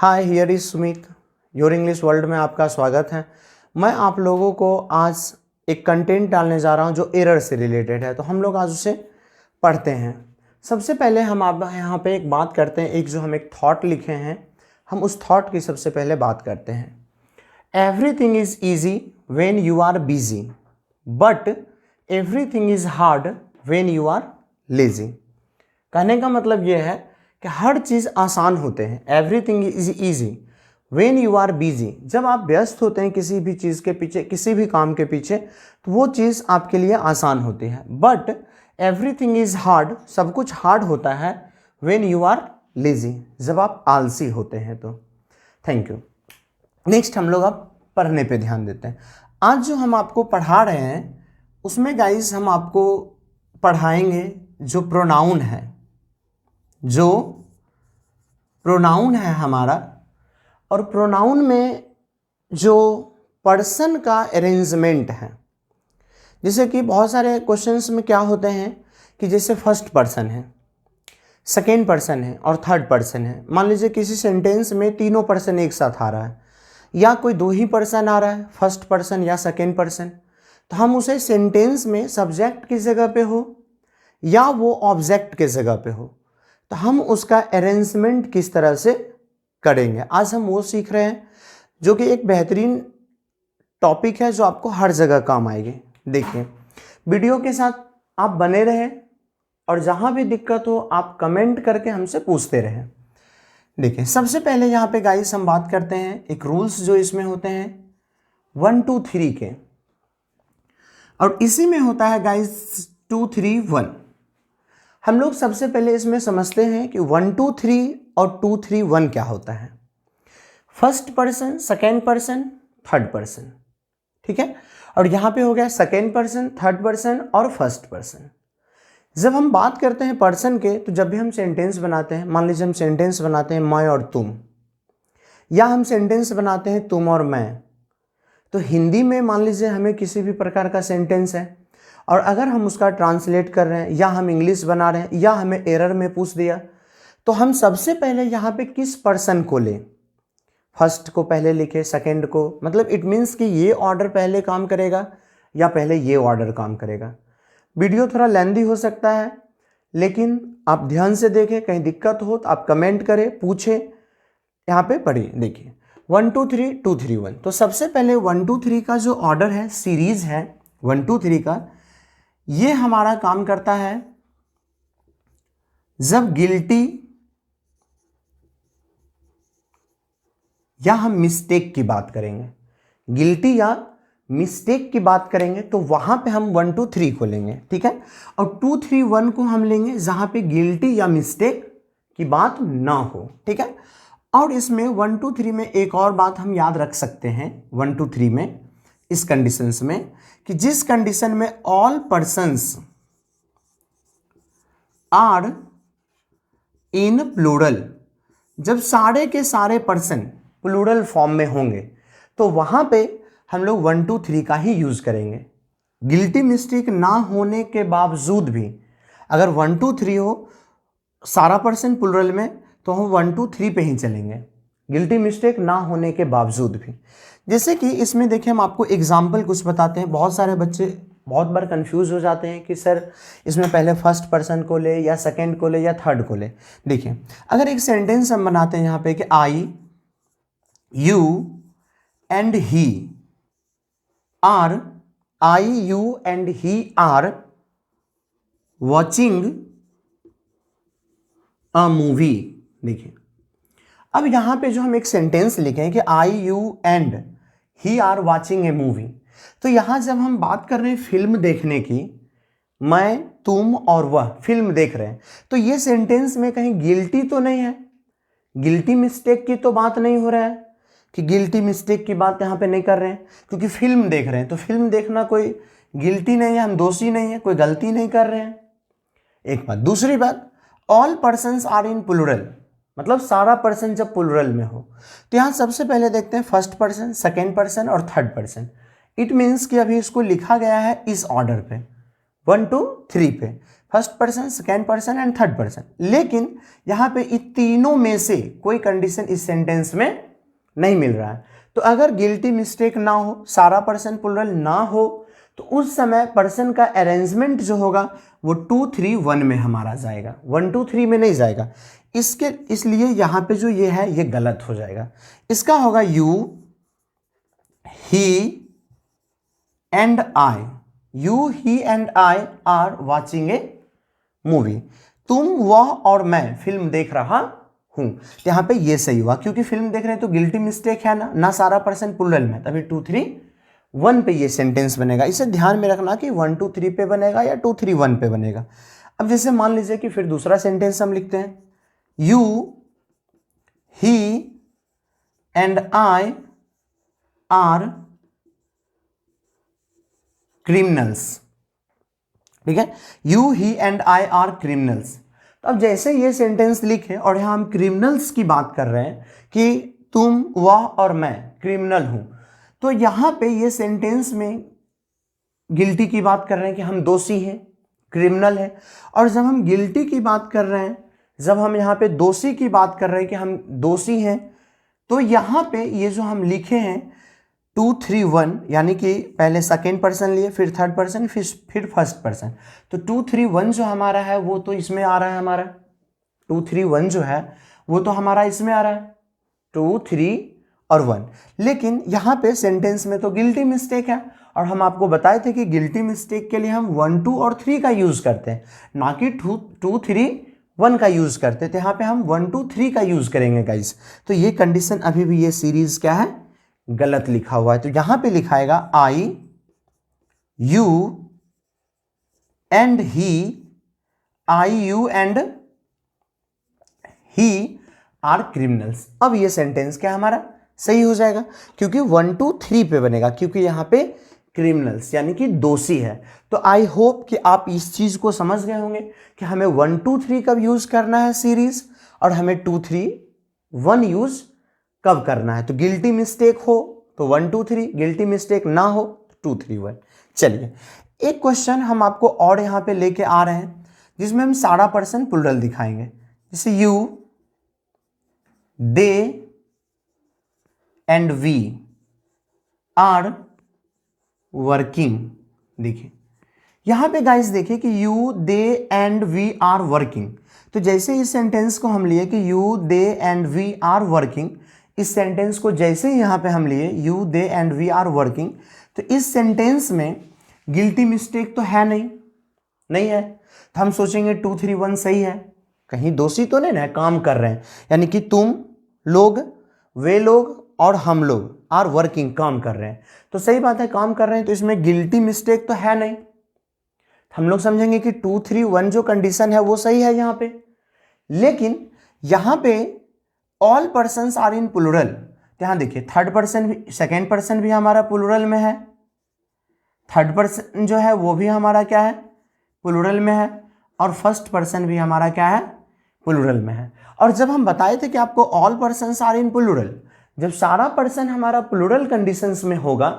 Hi, here is Sumit. Your English world में आपका स्वागत है। मैं आप लोगों को आज एक कंटेंट डालने जा रहा हूं जो एरर से रिलेटेड है, तो हम लोग आज उसे पढ़ते हैं। सबसे पहले हम आप यहाँ पे एक बात करते हैं, एक थॉट लिखे हैं, हम उस थॉट की सबसे पहले बात करते हैं। Everything is easy when you are busy, but everything is hard when you are lazy. कहने का मतलब यह है कि हर चीज़ आसान होते हैं। Everything is easy when you are busy, जब आप व्यस्त होते हैं किसी भी चीज़ के पीछे, किसी भी काम के पीछे, तो वो चीज़ आपके लिए आसान होती है। बट एवरीथिंग इज हार्ड, सब कुछ हार्ड होता है व्हेन यू आर लेजी, जब आप आलसी होते हैं। तो थैंक यू। नेक्स्ट हम लोग अब पढ़ने पे ध्यान देते हैं। आज जो हम आपको पढ़ा रहे हैं उसमें गाइस हम आपको पढ़ाएंगे जो प्रोनाउन है हमारा, और प्रोनाउन में जो पर्सन का अरेंजमेंट है। जैसे कि बहुत सारे क्वेश्चंस में क्या होते हैं कि जैसे फर्स्ट पर्सन है, सेकेंड पर्सन है और थर्ड पर्सन है। मान लीजिए किसी सेंटेंस में तीनों पर्सन एक साथ आ रहा है, या कोई दो ही पर्सन आ रहा है, फर्स्ट पर्सन या सेकेंड पर्सन, तो हम उसे सेंटेंस में सब्जेक्ट की जगह पे हो या वो ऑब्जेक्ट की जगह पे हो, तो हम उसका अरेंजमेंट किस तरह से करेंगे, आज हम वो सीख रहे हैं, जो कि एक बेहतरीन टॉपिक है जो आपको हर जगह काम आएगी। देखिए, वीडियो के साथ आप बने रहें और जहां भी दिक्कत हो आप कमेंट करके हमसे पूछते रहें। देखिए, सबसे पहले यहाँ पे गाइस हम बात करते हैं एक रूल्स जो इसमें होते हैं 1 2 3 के, और इसी में होता है गाइस 2 3 1। हम लोग सबसे पहले इसमें समझते हैं कि 1 2 3 और 2 3 1 क्या होता है। First person, second person, third person, ठीक है। और यहाँ पे हो गया सेकेंड पर्सन, थर्ड पर्सन और फर्स्ट पर्सन। जब हम बात करते हैं पर्सन के, तो जब भी हम सेंटेंस बनाते हैं, मान लीजिए हम सेंटेंस बनाते हैं मैं और तुम, या हम सेंटेंस बनाते हैं तुम और मैं, तो हिंदी में मान लीजिए हमें किसी भी प्रकार का सेंटेंस है, और अगर हम उसका ट्रांसलेट कर रहे हैं या हम इंग्लिश बना रहे हैं या हमें एरर में पूछ दिया, तो हम सबसे पहले यहाँ पे किस पर्सन को लें। फर्स्ट को पहले लिखे, सेकंड को, मतलब इट मीन्स कि ये ऑर्डर पहले काम करेगा या पहले ये ऑर्डर काम करेगा। वीडियो थोड़ा लेंदी हो सकता है, लेकिन आप ध्यान से देखें, कहीं दिक्कत हो तो आप कमेंट करें, पूछें, यहाँ पे पढ़िए। देखिए 1 2 3 2 3 1। तो सबसे पहले 1 2 3 का जो ऑर्डर है, सीरीज है 1 2 3 का, ये हमारा काम करता है जब गिल्टी या हम मिस्टेक की बात करेंगे, गिल्टी या मिस्टेक की बात करेंगे, तो वहां पे हम 1 2 3 को लेंगे, ठीक है। और 2 3 1 को हम लेंगे जहां पे गिल्टी या मिस्टेक की बात ना हो, ठीक है। और इसमें 1 2 3 में एक और बात हम याद रख सकते हैं 1 2 3 में, इस कंडीशंस में, कि जिस कंडीशन में all persons are in plural, जब सारे के सारे पर्सन प्लूरल फॉर्म में होंगे, तो वहां पे हम लोग 1 2 3 का ही यूज करेंगे। गिल्टी मिस्टेक ना होने के बावजूद भी अगर 1 2 3 हो, सारा पर्सन प्लूरल में, तो हम 1 2 3 पे ही चलेंगे, गिल्टी मिस्टेक ना होने के बावजूद भी। जैसे कि इसमें देखिए, हम आपको एग्जाम्पल कुछ बताते हैं। बहुत सारे बच्चे बहुत बार कंफ्यूज हो जाते हैं कि सर इसमें पहले फर्स्ट पर्सन को ले या सेकंड को ले या थर्ड को ले। देखिए, अगर एक सेंटेंस हम बनाते हैं यहाँ पे कि I you and he are, I you and he are watching a movie. देखिए, अब यहां पे जो हम एक सेंटेंस लिखें कि I you and he are watching a movie, तो यहां जब हम बात कर रहे हैं फिल्म देखने की, मैं, तुम और वह फिल्म देख रहे हैं, तो ये सेंटेंस में कहीं गिल्टी तो नहीं है, गिल्टी मिस्टेक की तो बात नहीं हो रहा है, कि गिल्टी मिस्टेक की बात यहां पे नहीं कर रहे हैं, क्योंकि फिल्म देख रहे हैं, तो फिल्म देखना कोई गिल्टी नहीं है, हम दोषी नहीं है, कोई गलती नहीं कर रहे हैं। एक बात। दूसरी बात, all persons are in plural, मतलब सारा पर्सन जब प्लूरल में हो, तो यहां सबसे पहले देखते हैं फर्स्ट पर्सन, सेकेंड पर्सन और थर्ड पर्सन। इट मीन्स कि अभी इसको लिखा गया है इस ऑर्डर पे 1 2 3 पे। First person, second person and third person. लेकिन यहाँ पे इन तीनों में से कोई कंडीशन इस सेंटेंस में नहीं मिल रहा है। तो अगर गिल्टी मिस्टेक ना हो, सारा पर्सन प्लुरल ना हो, तो उस समय पर्सन का अरेंजमेंट जो होगा वो 2 3 1 में हमारा जाएगा, 1 2 3 में नहीं जाएगा। इसलिए यहाँ पे जो ये है ये गलत हो जाएगा। इसका होगा you he and I, you he and I R watching a movie. तुम, वह और मैं फिल्म देख रहा हूं। यहां पे ये सही हुआ क्योंकि फिल्म देख रहे हैं तो गिल्टी मिस्टेक है ना सारा पर्सन प्लुरल में, तभी 2 3 1 पे ये सेंटेंस बनेगा। इसे ध्यान में रखना कि 1 2 3 पे बनेगा या 2 3 1 पे बनेगा। अब जैसे मान लीजिए कि फिर दूसरा सेंटेंस हम लिखते हैं, you he and I R criminals. ठीक है, you he and I R criminals. तो अब जैसे ये सेंटेंस लिखे और यहां हम क्रिमिनल्स की बात कर रहे हैं कि तुम, वह और मैं क्रिमिनल हूं, तो यहां पे ये सेंटेंस में गिल्टी की बात कर रहे हैं कि हम दोषी हैं, क्रिमिनल है। और जब हम गिल्टी की बात कर रहे हैं, जब हम यहाँ पे दोषी की बात कर रहे हैं कि हम दोषी हैं, तो यहाँ पे ये जो हम लिखे हैं 2 3 1, यानी कि पहले सेकेंड पर्सन लिए, फिर थर्ड पर्सन, फिर फर्स्ट पर्सन। तो 2 3 1 जो हमारा है वो तो इसमें आ रहा है, हमारा 2 3 1 जो है वो तो हमारा इसमें आ रहा है, 2 3 और 1। लेकिन यहाँ पे सेंटेंस में तो गिल्टी मिस्टेक है, और हम आपको बताए थे कि गिल्टी मिस्टेक के लिए हम 1 2 और 3 का यूज करते हैं, ना कि 2 3 1 का यूज करते थे। यहाँ पे हम 1 2 3 का यूज करेंगे गाइस। तो ये कंडीशन अभी भी ये सीरीज क्या है, गलत लिखा हुआ है। तो यहां पे लिखाएगा I you and he, I you and he are criminals. अब ये सेंटेंस क्या हमारा सही हो जाएगा क्योंकि 1 2 3 पे बनेगा, क्योंकि यहां पे क्रिमिनल्स यानी कि दोषी है। तो आई होप कि आप इस चीज को समझ गए होंगे कि हमें 1 2 3 कब यूज करना है सीरीज, और हमें 2 3 1 यूज कब करना है। तो गिल्टी मिस्टेक हो तो 1 2 3, गिल्टी मिस्टेक ना हो तो 2 3 1। चलिए एक क्वेश्चन हम आपको और यहां पे लेके आ रहे हैं जिसमें हम सारा पर्सन प्लुरल दिखाएंगे, जैसे you, they and we are working. देखिए यहां पे गाइस देखिए कि you, they and we are working. तो जैसे इस सेंटेंस को हम लिए कि you, they and we are working, इस सेंटेंस को जैसे ही यहां पे हम लिए you, they and we are working, तो इस सेंटेंस में गिल्टी मिस्टेक तो है नहीं है। तो हम सोचेंगे 2 3 1 सही है, कहीं दोषी तो नहीं ना, काम कर रहे हैं, यानी कि तुम लोग, वे लोग और हम लोग आर वर्किंग, काम कर रहे हैं। तो सही बात है, काम कर रहे हैं, तो इसमें गिल्टी मिस्टेक तो है नहीं। हम लोग समझेंगे कि 2 3 1 जो कंडीशन है वो सही है यहाँ पे। लेकिन यहाँ पे all persons are in plural, यहां देखिए थर्ड पर्सन भी, सेकेंड पर्सन भी हमारा प्लुरल में है, थर्ड पर्सन जो है वो भी हमारा क्या है, प्लुरल में है, और फर्स्ट पर्सन भी हमारा क्या है, प्लुरल में है। और जब हम बताए थे कि आपको all persons are in plural, जब सारा पर्सन हमारा प्लुरल कंडीशंस में होगा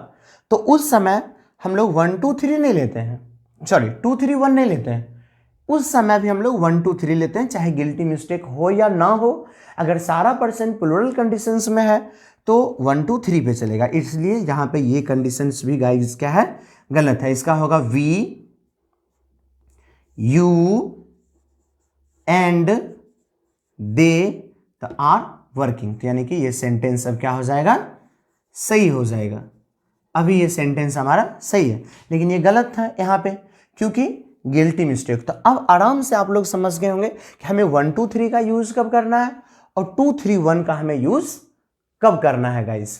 तो उस समय हम लोग 1 2 3 नहीं लेते हैं, सॉरी 2 3 1 नहीं लेते हैं, उस समय भी हम लोग 1 2 3 लेते हैं, चाहे गिल्टी मिस्टेक हो या ना हो। अगर सारा पर्सन प्लुरल कंडीशंस में है तो 1 2 3 पे चलेगा, इसलिए यहां पे ये कंडीशंस भी गाइस क्या है, गलत है। इसका होगा we, you and they are working, तो यानी कि ये सेंटेंस अब क्या हो जाएगा, सही हो जाएगा। अभी ये सेंटेंस हमारा सही है, लेकिन ये गलत था यहाँ पे क्योंकि गिल्टी मिस्टेक। तो अब आराम से आप लोग समझ गए होंगे कि हमें 1 2 3 का यूज कब करना है और 2 3 1 का हमें यूज कब करना है गाइस।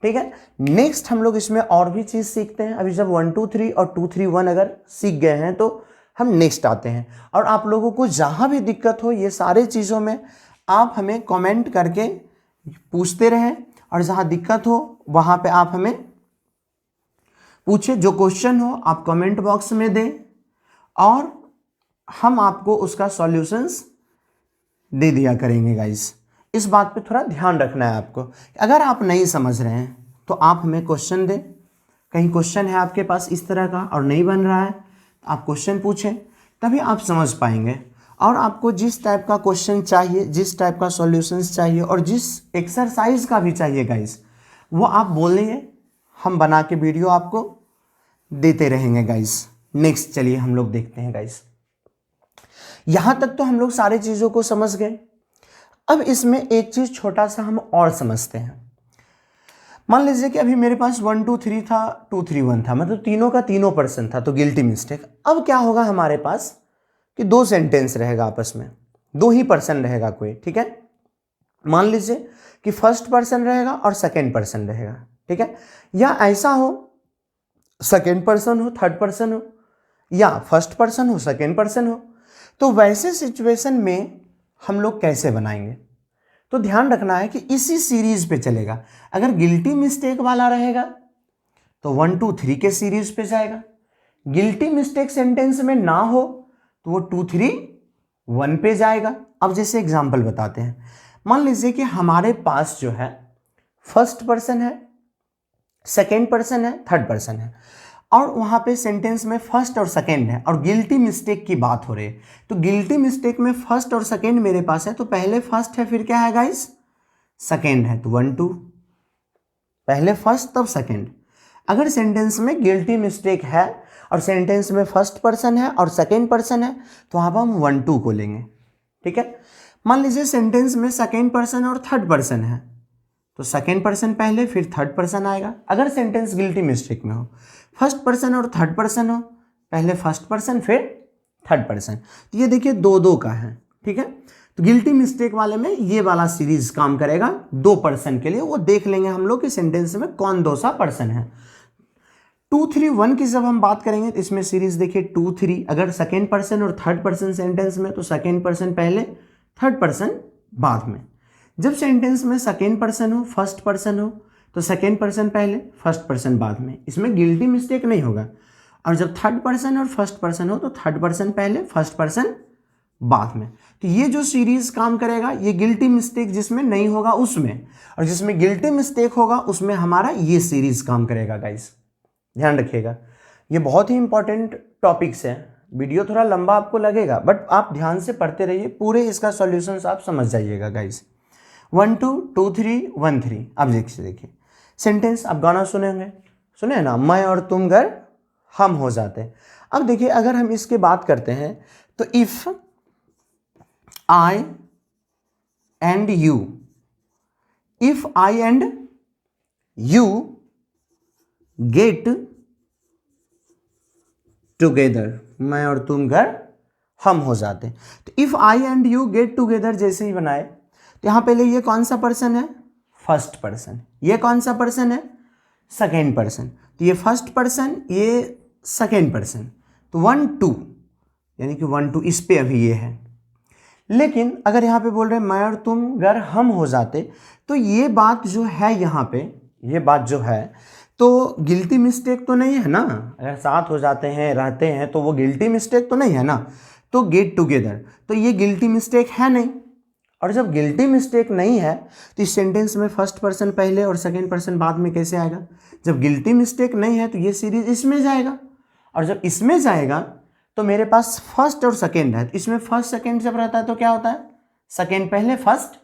ठीक है, नेक्स्ट हम लोग इसमें और भी चीज सीखते हैं। अभी जब 1 2 3 और 2 3 1 अगर सीख गए हैं तो हम नेक्स्ट आते हैं, और आप लोगों को जहां भी दिक्कत हो ये सारे चीजों में आप हमें कमेंट करके पूछते रहें, और जहां दिक्कत हो वहां पे आप हमें पूछे, जो क्वेश्चन हो आप कमेंट बॉक्स में दें और हम आपको उसका सॉल्यूशंस दे दिया करेंगे गाइस। इस बात पे थोड़ा ध्यान रखना है आपको। अगर आप नहीं समझ रहे हैं तो आप हमें क्वेश्चन दें, कहीं क्वेश्चन है आपके पास इस तरह का और नहीं बन रहा है तो आप क्वेश्चन पूछें, तभी आप समझ पाएंगे। और आपको जिस टाइप का क्वेश्चन चाहिए, जिस टाइप का सॉल्यूशंस चाहिए और जिस एक्सरसाइज का भी चाहिए गाइस, वो आप बोलेंगे, हम बना के वीडियो आपको देते रहेंगे गाइस। नेक्स्ट चलिए हम लोग देखते हैं गाइस। यहां तक तो हम लोग सारी चीज़ों को समझ गए। अब इसमें एक चीज़ छोटा सा हम और समझते हैं। मान लीजिए कि अभी मेरे पास 1 2 3 था, 2 3 1 था, मतलब तीनों का तीनों पर्सन था, तो गिल्टी मिस्टेक। अब क्या होगा हमारे पास कि दो सेंटेंस रहेगा आपस में, दो ही पर्सन रहेगा कोई, ठीक है। मान लीजिए कि फर्स्ट पर्सन रहेगा और सेकेंड पर्सन रहेगा, ठीक है। या ऐसा हो सेकेंड पर्सन हो, थर्ड पर्सन हो, या फर्स्ट पर्सन हो, सेकेंड पर्सन हो। तो वैसे सिचुएशन में हम लोग कैसे बनाएंगे? तो ध्यान रखना है कि इसी सीरीज पे चलेगा। अगर गिल्टी मिस्टेक वाला रहेगा तो 1 2 3 के सीरीज पे जाएगा। गिल्टी मिस्टेक सेंटेंस में ना हो तो वो 2 3 1 पे जाएगा। अब जैसे एग्जांपल बताते हैं। मान लीजिए कि हमारे पास जो है फर्स्ट पर्सन है, सेकेंड पर्सन है, थर्ड पर्सन है, और वहां पे सेंटेंस में फर्स्ट और सेकेंड है और गिल्टी मिस्टेक की बात हो रही है। तो गिल्टी मिस्टेक में फर्स्ट और सेकेंड मेरे पास है, तो पहले फर्स्ट है, फिर क्या है गाइस, सेकेंड है, तो 1 2, पहले फर्स्ट तब सेकेंड। अगर सेंटेंस में गिल्टी मिस्टेक है और सेंटेंस में फर्स्ट पर्सन है और सेकेंड पर्सन है, तो वहां पर हम 1 2 को लेंगे, ठीक है। मान लीजिए सेंटेंस में सेकेंड पर्सन और थर्ड पर्सन है, तो सेकेंड पर्सन पहले फिर थर्ड पर्सन आएगा। अगर सेंटेंस गिल्टी मिस्टेक में हो, फर्स्ट पर्सन और थर्ड पर्सन हो, पहले फर्स्ट पर्सन फिर थर्ड पर्सन। तो ये देखिए 2 2 का है, ठीक है। तो गिल्टी मिस्टेक वाले में ये वाला सीरीज काम करेगा 2 पर्सन के लिए। वो देख लेंगे हम लोग कि सेंटेंस में कौन 2 सा पर्सन है। 2 3 1 की जब हम बात करेंगे तो इसमें सीरीज देखिए 2 3। अगर सेकेंड पर्सन और थर्ड पर्सन सेंटेंस में, तो सेकेंड पर्सन पहले, थर्ड पर्सन बाद में। जब सेंटेंस में सेकेंड पर्सन हो, फर्स्ट पर्सन हो, तो सेकेंड पर्सन पहले, फर्स्ट पर्सन बाद में। इसमें गिल्टी मिस्टेक नहीं होगा। और जब थर्ड पर्सन और फर्स्ट पर्सन हो, तो थर्ड पर्सन पहले, फर्स्ट पर्सन बाद में। तो ये जो सीरीज काम करेगा, ये गिल्टी मिस्टेक जिसमें नहीं होगा उसमें, और जिसमें गिल्टी मिस्टेक होगा उसमें हमारा ये सीरीज काम करेगा गाइस। ध्यान रखिएगा, ये बहुत ही इंपॉर्टेंट टॉपिक्स है। वीडियो थोड़ा लंबा आपको लगेगा, बट आप ध्यान से पढ़ते रहिए, पूरे इसका सॉल्यूशन आप समझ जाइएगा गाइस। 1 2 2 3 1 3। अब देखिए सेंटेंस, आप गाना सुने होंगे, सुने ना, मैं और तुम घर हम हो जाते। अब देखिए अगर हम इसके बात करते हैं तो if I and you, if I and you get together, मैं और तुम घर हम हो जाते। तो if I and you get together जैसे ही बनाए, तो यहां पहले ये कौन सा पर्सन है, फर्स्ट पर्सन। ये कौन सा पर्सन है, सेकेंड पर्सन। तो ये फर्स्ट पर्सन, ये सेकेंड पर्सन, तो 1 2, यानी कि 1 2 इस पे अभी ये है। लेकिन अगर यहाँ पे बोल रहे हैं मैं और तुम अगर हम हो जाते, तो ये बात जो है यहाँ पे, ये बात जो है, तो गिल्टी मिस्टेक तो नहीं है ना। अगर साथ हो जाते हैं, रहते हैं, तो वो गिल्टी मिस्टेक तो नहीं है ना। तो गेट टुगेदर, तो ये गिल्टी मिस्टेक है नहीं। और जब गिल्टी मिस्टेक नहीं है तो इस सेंटेंस में फर्स्ट पर्सन पहले और सेकेंड पर्सन बाद में कैसे आएगा? जब गिल्टी मिस्टेक नहीं है तो ये सीरीज इसमें जाएगा, और जब इसमें जाएगा तो मेरे पास फर्स्ट और सेकेंड है। तो इसमें फर्स्ट सेकेंड जब रहता है तो क्या होता है, सेकेंड पहले फर्स्ट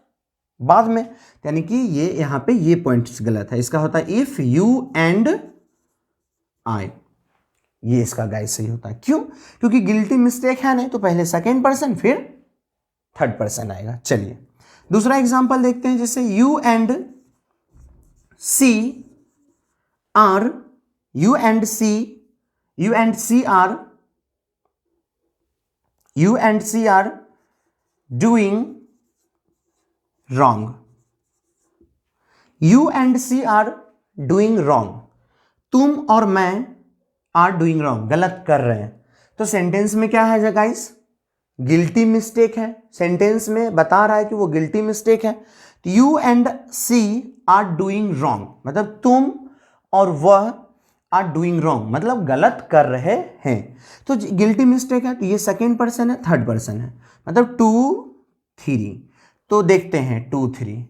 बाद में। यानी कि ये यहाँ पे ये पॉइंट गलत है। इसका होता है इफ यू एंड आई, ये इसका गाइस सही होता है। क्यों? क्योंकि गिल्टी मिस्टेक है नहीं, तो पहले सेकेंड पर्सन फिर थर्ड पर्सन आएगा। चलिए दूसरा एग्जांपल देखते हैं, जैसे you and I are, you and I are doing wrong. You and I are doing wrong, तुम और मैं आर डूइंग रॉन्ग, गलत कर रहे हैं। तो सेंटेंस में क्या है गाइस, गिल्टी मिस्टेक है। सेंटेंस में बता रहा है कि वो गिल्टी मिस्टेक है। तो you and I are doing wrong, मतलब तुम और वह आर डूइंग रॉन्ग, मतलब गलत कर रहे हैं। तो गिल्टी मिस्टेक है, तो ये सेकेंड पर्सन है, थर्ड पर्सन है, मतलब 2 3। तो देखते हैं 2 3,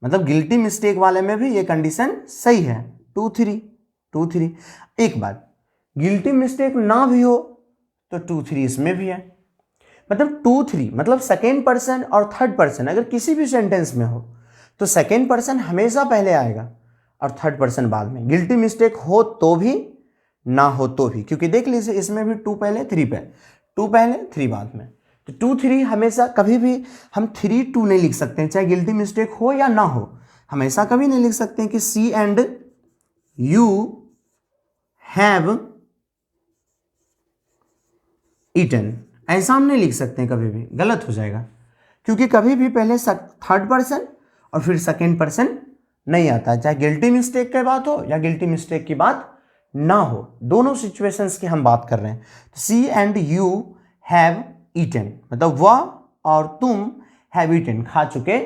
मतलब गिल्टी मिस्टेक वाले में भी ये कंडीशन सही है, 2 3 2 3। एक बात, गिल्टी मिस्टेक ना भी हो तो 2 3 इसमें भी है। मतलब 2 3 मतलब सेकेंड पर्सन और थर्ड पर्सन अगर किसी भी सेंटेंस में हो तो सेकेंड पर्सन हमेशा पहले आएगा और थर्ड पर्सन बाद में। गिल्टी मिस्टेक हो तो भी ना हो तो भी, क्योंकि देख लीजिए इसमें भी 2 पहले 3 पे, 2 पहले 3 बाद में, तो 2 3 हमेशा कभी भी हम 3 2 नहीं लिख सकते हैं, चाहे गिल्टी मिस्टेक हो या ना हो। हमेशा कभी नहीं लिख सकते हैं कि सी एंड यू हैव ईटन, ऐसा हम नहीं लिख सकते हैं, कभी भी गलत हो जाएगा, क्योंकि कभी भी पहले थर्ड पर्सन और फिर सेकेंड पर्सन नहीं आता, चाहे गिल्टी मिस्टेक की बात हो या गिल्टी मिस्टेक की बात ना हो, दोनों सिचुएशंस की हम बात कर रहे हैं। सी एंड यू हैव ईटन मतलब वह और तुम हैव ईटन खा चुके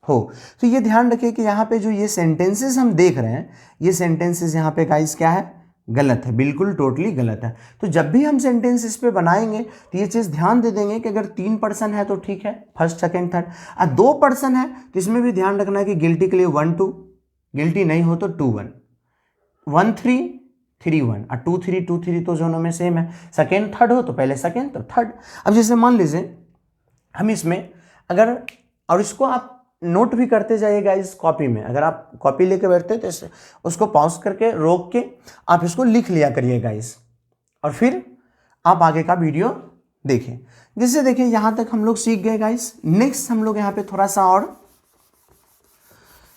हो। तो ये ध्यान रखिए कि यहाँ पे जो ये सेंटेंसेस हम देख रहे हैं, ये सेंटेंसेस यहाँ पे गाइस क्या है, गलत है, बिल्कुल टोटली गलत है। तो जब भी हम सेंटेंस इस पे बनाएंगे तो ये चीज़ ध्यान दे देंगे कि अगर 3 पर्सन है तो ठीक है, फर्स्ट सेकेंड थर्ड, और 2 पर्सन है तो इसमें भी ध्यान रखना है कि गिल्टी के लिए 1 2, गिल्टी नहीं हो तो 2 1, 1 3 3 1 और 2 3 2 3 तो दोनों में सेम है। सेकेंड थर्ड हो तो पहले सेकेंड तो थर्ड। अब जैसे मान लीजिए हम इसमें अगर, और इसको आप नोट भी करते जाइएगा इस कॉपी में, अगर आप कॉपी लेके बैठते तो उसको पॉज करके रोक के आप इसको लिख लिया करिएगा इस, और फिर आप आगे का वीडियो देखें। जैसे देखिए यहाँ तक हम लोग सीख गए गाइस। नेक्स्ट हम लोग यहाँ पे थोड़ा सा और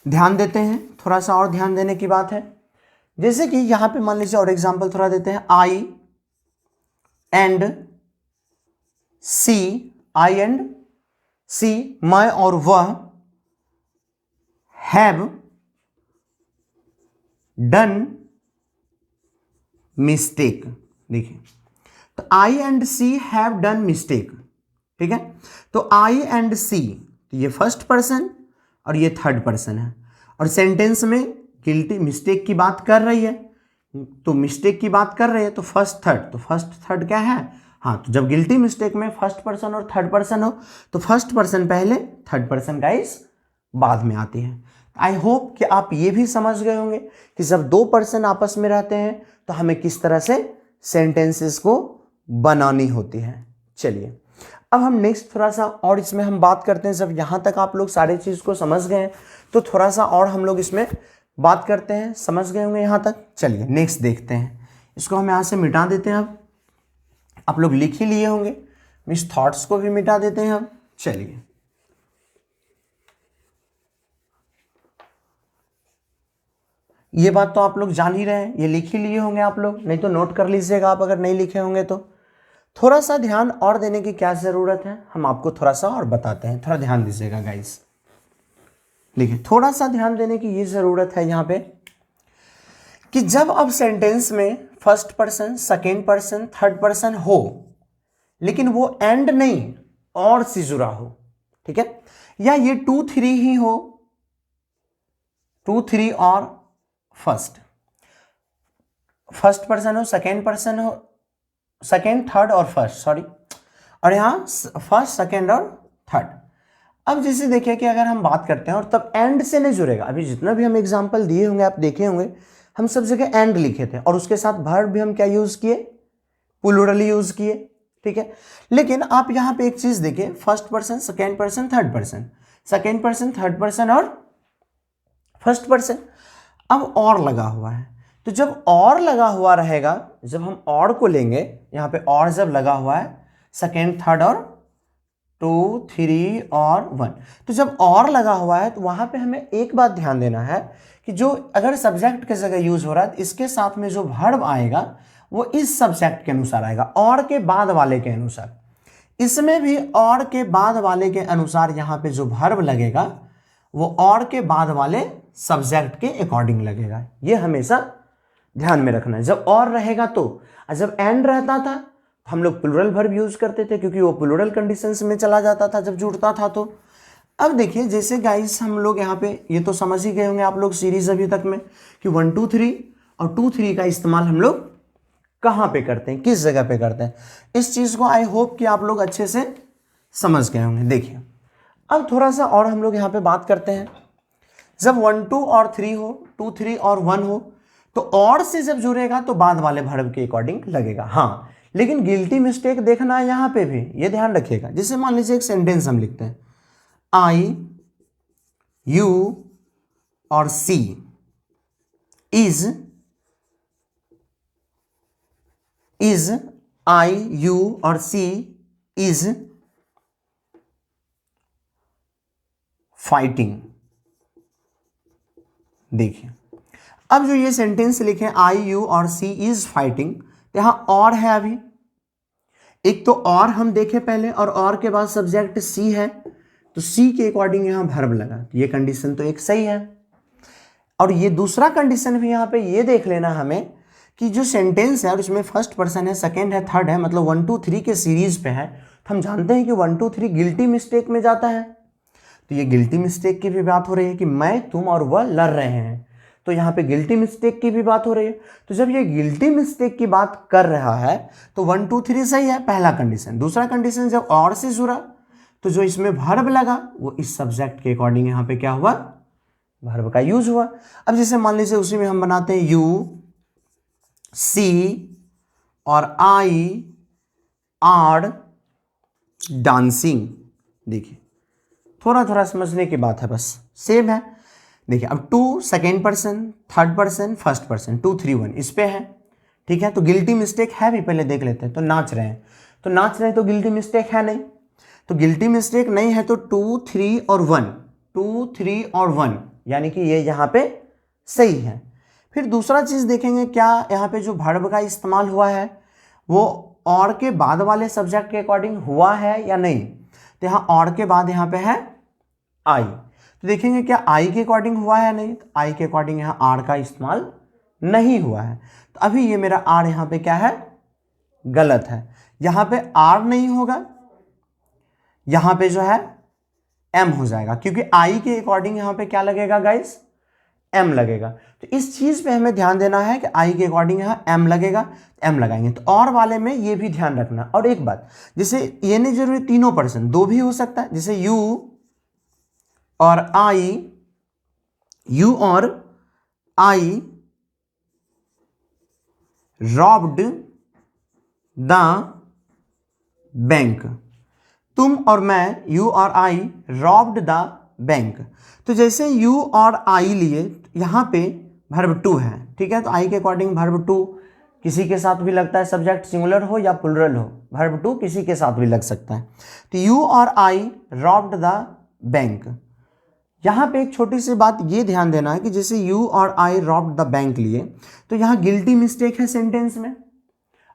ध्यान देते हैं, थोड़ा सा और ध्यान देने की बात है। जैसे कि यहाँ पे मान लीजिए और एग्जाम्पल थोड़ा देते हैं, आई एंड सी, मैं और वह हैव डन मिस्टेक। देखिए तो I and C have done mistake, ठीक है। तो आई एंड सी, तो ये फर्स्ट पर्सन और ये थर्ड पर्सन है, और सेंटेंस में गिल्टी मिस्टेक की बात कर रही है, तो मिस्टेक की बात कर रही है तो फर्स्ट थर्ड, तो फर्स्ट थर्ड क्या है, हाँ, तो जब गिल्टी मिस्टेक में फर्स्ट पर्सन और थर्ड पर्सन हो तो फर्स्ट पर्सन पहले, थर्ड पर्सन गाइस बाद में आती है। आई होप कि आप ये भी समझ गए होंगे कि जब 2 पर्सन आपस में रहते हैं तो हमें किस तरह से सेंटेंसेस को बनानी होती है। चलिए अब हम नेक्स्ट थोड़ा सा और इसमें हम बात करते हैं। जब यहाँ तक आप लोग सारी चीज़ को समझ गए हैं तो थोड़ा सा और हम लोग इसमें बात करते हैं, समझ गए होंगे यहाँ तक। चलिए नेक्स्ट देखते हैं, इसको हम यहाँ से मिटा देते हैं। अब आप लोग लिख ही लिए होंगे, इस थॉट्स को भी मिटा देते हैं। अब चलिए ये बात तो आप लोग जान ही रहे हैं, ये लिख ही लिए होंगे आप लोग, नहीं तो नोट कर लीजिएगा आप अगर नहीं लिखे होंगे तो। थोड़ा सा ध्यान और देने की क्या ज़रूरत है, हम आपको थोड़ा सा और बताते हैं, थोड़ा ध्यान दीजिएगा गाइस। देखिए थोड़ा सा ध्यान देने की ये ज़रूरत है यहाँ पे कि जब अब सेंटेंस में first person, second person, third person हो, लेकिन वो एंड नहीं और से जुड़ा हो, ठीक है, या ये 2 3 ही हो, 2 3 और फर्स्ट पर्सन हो, सेकेंड पर्सन हो, सेकेंड थर्ड और फर्स्ट, सॉरी, और यहाँ फर्स्ट सेकेंड और थर्ड। अब जैसे देखिए कि अगर हम बात करते हैं और तब एंड से नहीं जुड़ेगा, अभी जितना भी हम एग्जांपल दिए होंगे आप देखे होंगे हम सब जगह एंड लिखे थे, और उसके साथ वर्ब भी हम क्या यूज किए, प्लूरल यूज किए, ठीक है। लेकिन आप यहाँ पे एक चीज देखिए, first person, second person, third person, second person, third person और फर्स्ट पर्सन। अब और लगा हुआ है, तो जब और लगा हुआ रहेगा, जब हम और को लेंगे यहाँ पे, और जब लगा हुआ है सेकेंड थर्ड और 2 3 और 1, तो जब और लगा हुआ है तो वहाँ पे हमें एक बात ध्यान देना है कि जो अगर सब्जेक्ट की जगह यूज हो रहा है तो इसके साथ में जो वर्ब आएगा वो इस सब्जेक्ट के अनुसार आएगा, और के बाद वाले के अनुसार। इसमें भी और के बाद वाले के अनुसार यहाँ पे जो वर्ब लगेगा वो और के बाद वाले सब्जेक्ट के अकॉर्डिंग लगेगा। ये हमेशा ध्यान में रखना है। जब और रहेगा तो, जब एंड रहता था हम लोग प्लूरल वर्ब यूज करते थे क्योंकि वो प्लूरल कंडीशंस में चला जाता था जब जुड़ता था। तो अब देखिए जैसे गाइस हम लोग यहाँ पे ये तो समझ ही गए होंगे आप लोग सीरीज अभी तक में कि 1 2 3 और 2 3 का इस्तेमाल हम लोग कहाँ पे करते हैं, किस जगह पे करते हैं। इस चीज़ को आई होप कि आप लोग अच्छे से समझ गए होंगे। देखिए अब थोड़ा सा और हम लोग यहाँ पे बात करते हैं। जब 1 2 और 3 हो, 2 3 और 1 हो, तो और से जब जुड़ेगा तो बाद वाले वर्ब के अकॉर्डिंग लगेगा। हाँ, लेकिन गिल्टी मिस्टेक देखना है यहाँ पे भी, ये ध्यान रखिएगा। जैसे मान लीजिए एक सेंटेंस हम लिखते हैं, आई यू और सी इज आई यू और सी इज फाइटिंग। देखिए अब जो ये सेंटेंस लिखे आई यू और सी इज फाइटिंग, यहां और है अभी एक तो और हम देखे पहले, और के बाद सब्जेक्ट सी है, तो सी के अकॉर्डिंग यहां वर्ब लगा, तो ये कंडीशन तो एक सही है। और ये दूसरा कंडीशन भी यहां पे ये देख लेना हमें कि जो सेंटेंस है और इसमें फर्स्ट पर्सन है, सेकंड है, थर्ड है, मतलब 1 2 3 के सीरीज पे है, तो हम जानते हैं कि 1 2 3 गिल्टी मिस्टेक में जाता है। तो ये गिल्टी मिस्टेक की भी बात हो रही है कि मैं, तुम और वह लड़ रहे हैं, तो यहाँ पे गिल्टी मिस्टेक की भी बात हो रही है। तो जब ये गिल्टी मिस्टेक की बात कर रहा है तो 1 2 3 सही है, पहला कंडीशन। दूसरा कंडीशन जब और से जुड़ा तो जो इसमें वर्ब लगा वो इस सब्जेक्ट के अकॉर्डिंग यहाँ पे क्या हुआ, वर्ब का यूज हुआ। अब जैसे मान लीजिए उसी में हम बनाते हैं यू सी और आई आर डांसिंग। देखिए थोड़ा थोड़ा समझने की बात है, बस सेम है। देखिए अब 2 second person, third person, first person, 2 3 1 इस पे है, ठीक है। तो गिल्टी मिस्टेक है भी, पहले देख लेते हैं। तो नाच रहे हैं, तो नाच रहे हैं तो गिल्टी मिस्टेक है नहीं, तो गिल्टी मिस्टेक नहीं है तो 2 3 और 1, 2 3 और 1 यानी कि ये यहाँ पे सही है। फिर दूसरा चीज देखेंगे क्या यहाँ पे जो वर्ब का इस्तेमाल हुआ है वो और के बाद वाले सब्जेक्ट के अकॉर्डिंग हुआ है या नहीं। तो यहाँ और के बाद यहाँ पे है आई, तो देखेंगे क्या आई के अकॉर्डिंग हुआ है नहीं, तो आई के अकॉर्डिंग यहाँ आर का इस्तेमाल नहीं हुआ है। तो अभी ये मेरा आर यहाँ पे क्या है, गलत है। यहाँ पे आर नहीं होगा, यहाँ पे जो है एम हो जाएगा, क्योंकि आई के अकॉर्डिंग यहाँ पे क्या लगेगा गाइस, एम लगेगा। तो इस चीज पे हमें ध्यान देना है कि आई के अकॉर्डिंग यहाँ एम लगेगा, एम लगाएंगे। तो और वाले में ये भी ध्यान रखना। और एक बात, जैसे ये नहीं जरूरी तीनों पर्सन, दो भी हो सकता है, जैसे यू और आई, यू और आई रॉब्ड द बैंक, तुम और मैं, यू और आई रॉब्ड द बैंक। तो जैसे यू और आई लिए, यहां पे वर्ब टू है, ठीक है। तो आई के अकॉर्डिंग वर्ब टू किसी के साथ भी लगता है, सब्जेक्ट सिंगुलर हो या प्लुरल हो, वर्ब टू किसी के साथ भी लग सकता है। तो यू और आई रॉब्ड द बैंक। यहाँ पे एक छोटी सी बात ये ध्यान देना है कि जैसे यू और आई रॉब्ड द बैंक लिए, तो यहाँ गिल्टी मिस्टेक है सेंटेंस में,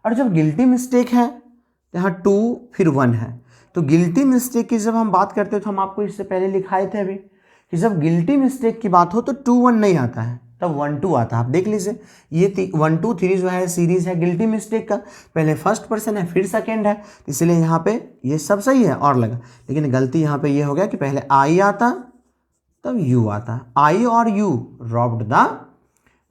और जब गिल्टी मिस्टेक है तो यहाँ 2 फिर 1 है। तो गिल्टी मिस्टेक की जब हम बात करते हैं तो हम आपको इससे पहले लिखाए थे अभी कि जब गिल्टी मिस्टेक की बात हो तो 2 1 नहीं आता है, तब 1 2 आता है। आप देख लीजिए ये 1 2 3 जो है सीरीज है गिल्टी मिस्टेक का, पहले फर्स्ट पर्सन है फिर सेकेंड है, इसलिए यहाँ पे ये सब सही है और लगा। लेकिन गलती यहाँ पे ये हो गया कि पहले आई आता तब यू आता, आई और यू रॉब्ड द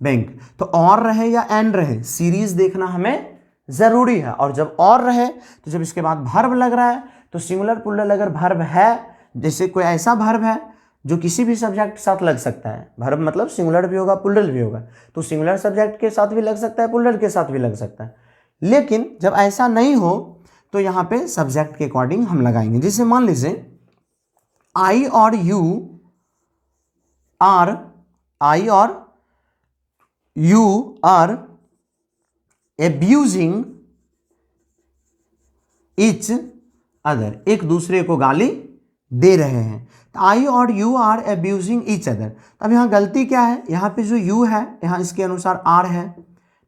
बैंक। तो और रहे या एंड रहे, सीरीज देखना हमें जरूरी है। और जब और रहे तो जब इसके बाद वर्ब लग रहा है तो सिंगुलर प्लुरल अगर वर्ब है, जैसे कोई ऐसा वर्ब है जो किसी भी सब्जेक्ट के साथ लग सकता है, वर्ब मतलब सिंगुलर भी होगा प्लुरल भी होगा, तो सिंगुलर सब्जेक्ट के साथ भी लग सकता है, प्लुरल के साथ भी लग सकता है। लेकिन जब ऐसा नहीं हो तो यहाँ पे सब्जेक्ट के अकॉर्डिंग हम लगाएंगे। जैसे मान लीजिए आई और यू आर, आई और you are abusing each other, एक दूसरे को गाली दे रहे हैं। आई और you are abusing each other. अब यहाँ गलती क्या है, यहाँ पे जो यू है यहाँ इसके अनुसार आर है,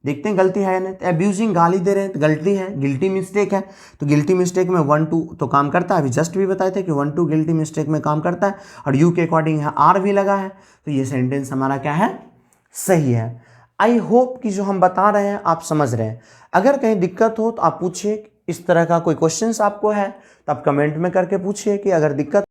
देखते हैं गलती है या नहीं। तो एब्यूजिंग गाली दे रहे हैं तो गलती है, गिल्टी मिस्टेक है। तो गिल्टी मिस्टेक में 1 2 तो काम करता है, अभी जस्ट भी बताए थे कि 1 2 गिल्टी मिस्टेक में काम करता है, और यू के अकॉर्डिंग यहाँ आर भी लगा है, तो ये सेंटेंस हमारा क्या है, सही है। आई होप कि जो हम बता रहे हैं आप समझ रहे हैं। अगर कहीं दिक्कत हो तो आप पूछिए, इस तरह का कोई क्वेश्चंस आपको है तो आप कमेंट में करके पूछिए कि अगर दिक्कत